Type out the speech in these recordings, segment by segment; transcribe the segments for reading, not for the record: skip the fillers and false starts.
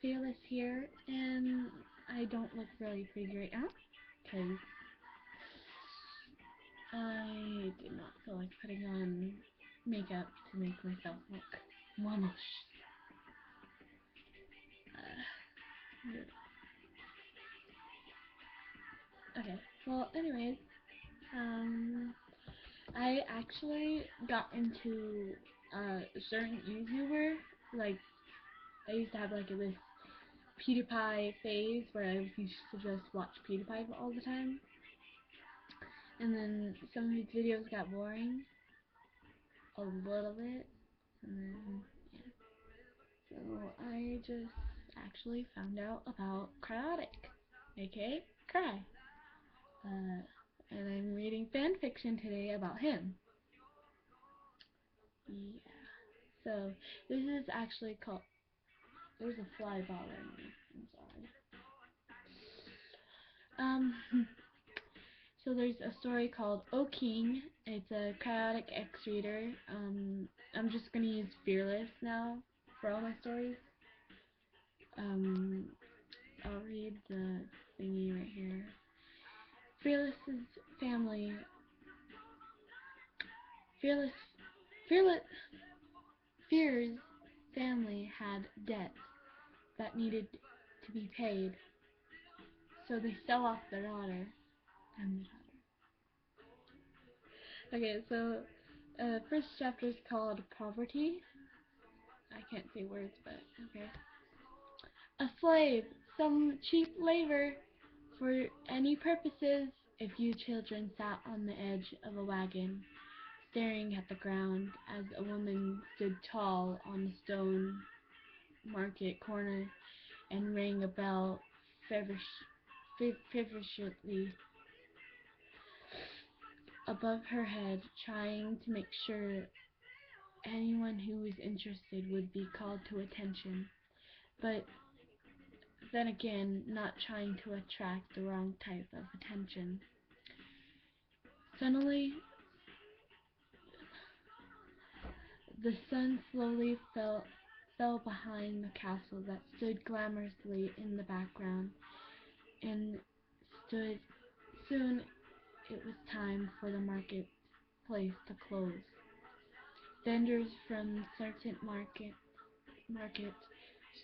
Fearless here, and I don't look really pretty right now because I did not feel like putting on makeup to make myself look womish. Okay, well, anyways, I actually got into a certain YouTuber. Like, I used to have like this PewDiePie phase where I used to just watch PewDiePie all the time, and then some of his videos got boring a little bit, and then yeah. So I just actually found out about Cryaotic, aka Cry, and I'm reading fan fiction today about him. Yeah. So this is actually called. There's a fly bothering me. I'm sorry. Um. So there's a story called O King. It's a Cryaotic X reader. I'm just gonna use Fearless now for all my stories. Um, I'll read the thingy right here. Fearless's family. Fearless. Fearless. Fear's family had debts that needed to be paid, so they sell off their daughter and the daughter. Okay, so first chapter is called Poverty. I can't say words, but okay. A slave, some cheap labor for any purposes. A few children sat on the edge of a wagon, staring at the ground as a woman stood tall on a stone market corner and rang a bell feverishly above her head, trying to make sure anyone who was interested would be called to attention, but then again, not trying to attract the wrong type of attention. Suddenly, the sun slowly fell behind the castle that stood glamorously in the background, and soon it was time for the marketplace to close. Vendors from certain markets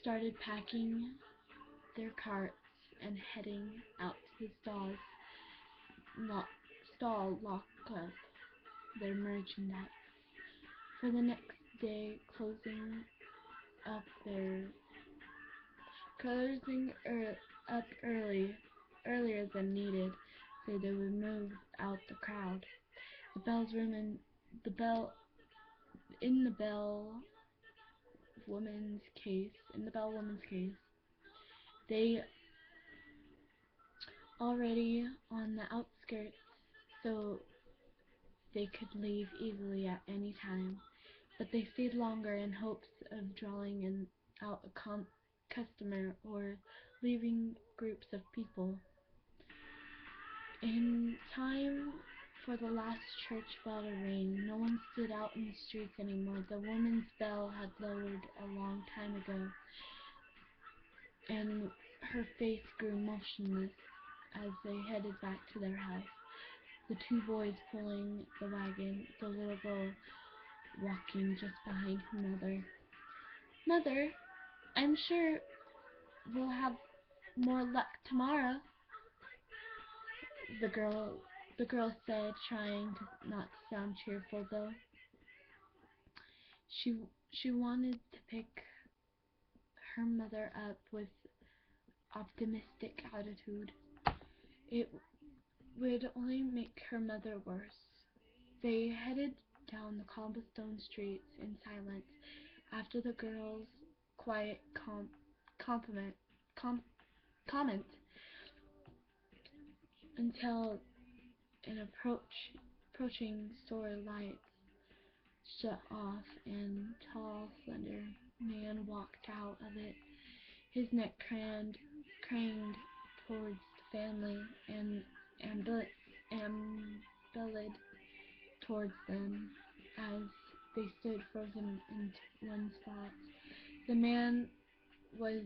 started packing their carts and heading out to the stall lock up their merchandise for the next day, up their closing up earlier than needed, so they would move out the crowd. The bells ring the bell in the bell woman's case, they already on the outskirts, so they could leave easily at any time, but they stayed longer in hopes of drawing out a customer or leaving groups of people. In time for the last church bell to ring, no one stood out in the streets anymore. The woman's bell had lowered a long time ago, and her face grew motionless as they headed back to their house. The two boys pulling the wagon, the little girl walking just behind her mother. Mother, I'm sure we'll have more luck tomorrow, the girl said, trying to not sound cheerful though. She wanted to pick her mother up with optimistic attitude. It would only make her mother worse. They headed down the cobblestone streets in silence after the girl's quiet comment until an approaching store lights shut off and tall, slender man walked out of it, his neck craned towards the family and ambled towards them as they stood frozen in one spot. The man was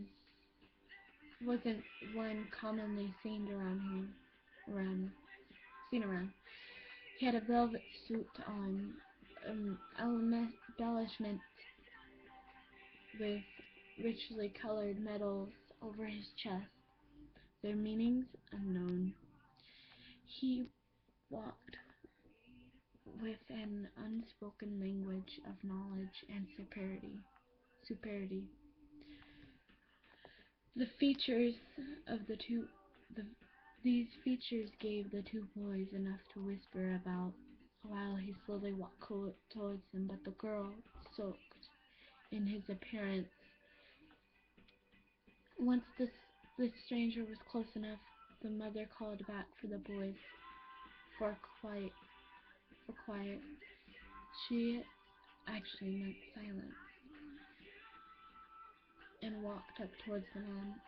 wasn't one commonly seen around. He had a velvet suit on, embellishment with richly colored medals over his chest, their meanings unknown. He walked with an unspoken language of knowledge and superiority. The features of the, these features gave the two boys enough to whisper about while he slowly walked towards them, but the girl soaked in his appearance. Once this stranger was close enough, the mother called back for the boys for quiet. For quiet. She actually meant silence, and walked up towards the man.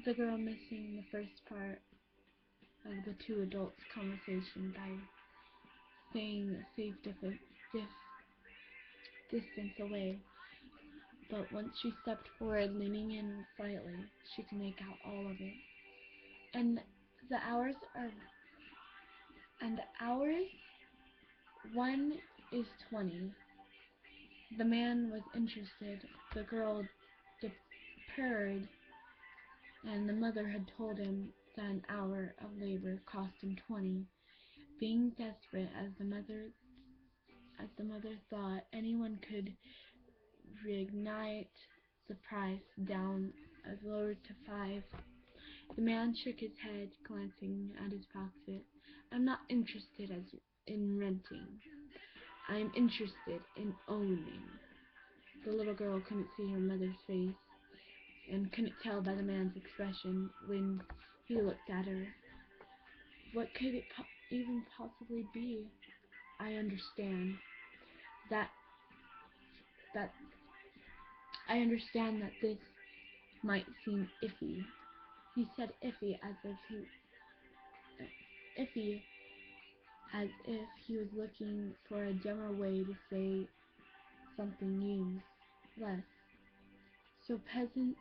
The girl missing the first part of the two adults' conversation by staying a safe distance away. But once she stepped forward, leaning in slightly, she could make out all of it. And the hours are... And the hours? 1 is 20. The man was interested. The girl deferred, and the mother had told him that an hour of labor cost him 20. Being desperate as the mother thought anyone could reignite the price down as low to 5. The man shook his head, glancing at his pocket. I'm not interested in renting. I'm interested in owning. The little girl couldn't see her mother's face, and couldn't tell by the man's expression when he looked at her. What could it even possibly be? I understand that I understand that this might seem iffy. He said iffy as if he was looking for a dumber way to say something less, so peasants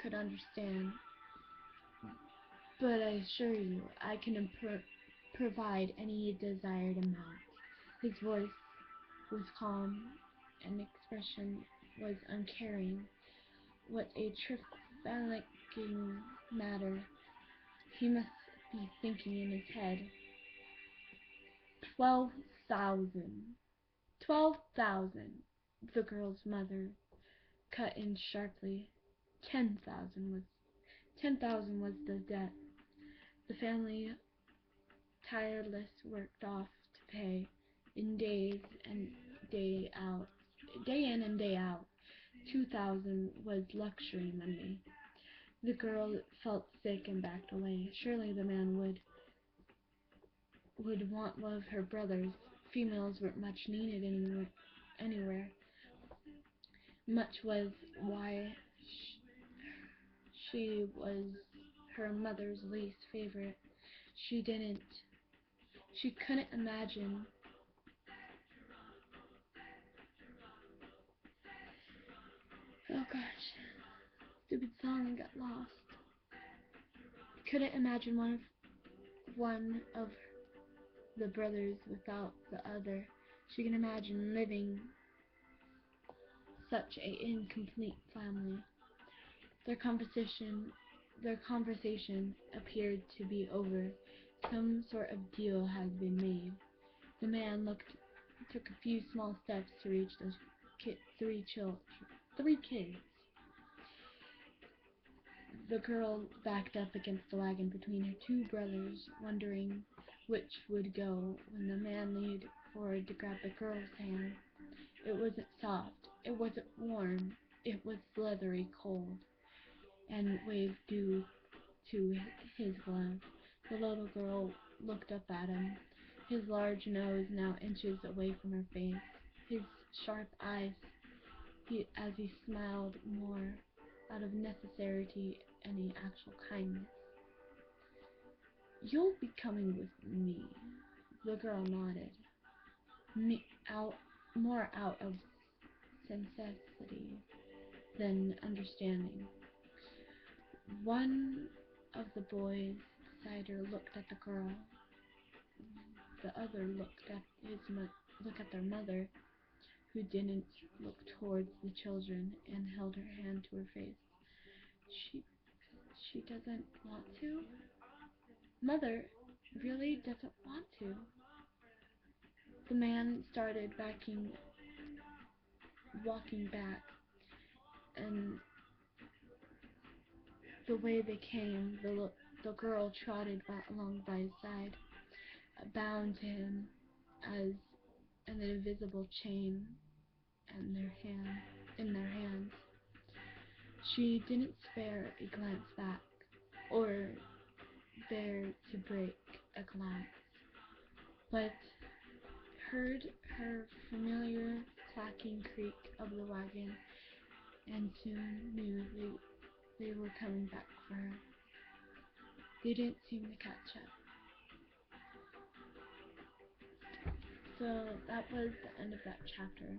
could understand. But I assure you, I can provide any desired amount. His voice was calm, and expression was uncaring. What a trifling matter, he must be thinking in his head. 12,000. 12,000. The girl's mother cut in sharply. 10,000 was the debt. The family tireless worked off to pay in day in and day out. 2,000 was luxury money. The girl felt sick and backed away. Surely the man would want one of her brothers. Females weren't much needed anywhere. Much was why she was her mother's least favorite. She couldn't imagine oh gosh, stupid song got lost. Couldn't imagine one of the brothers without the other. She can imagine living such an incomplete family. Their conversation appeared to be over. Some sort of deal had been made. The man took a few small steps to reach the three kids. The girl backed up against the wagon between her two brothers, wondering which would go when the man leaned forward to grab the girl's hand. It wasn't soft, it wasn't warm, it was leathery cold, and waved due to his glove. The little girl looked up at him, his large nose now inches away from her face, his sharp eyes, as he smiled more out of necessity any actual kindness. You'll be coming with me. The girl nodded, more out of necessity than understanding. One of the boys beside her looked at the girl. The other looked at their mother, who didn't look towards the children and held her hand to her face. She doesn't want to? Mother really doesn't want to. The man started walking back, and the way they came, the girl trotted along by his side, bound to him as an invisible chain in their hands. She didn't spare a glance back, or dare to break a glance, but heard her familiar clacking creak of the wagon, and soon knew they were coming back for her. They didn't seem to catch up. So that was the end of that chapter.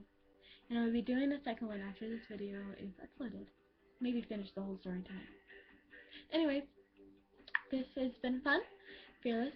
And I will be doing a second one after this video is uploaded. Maybe finish the whole story tonight. Anyways, this has been fun. Fearless.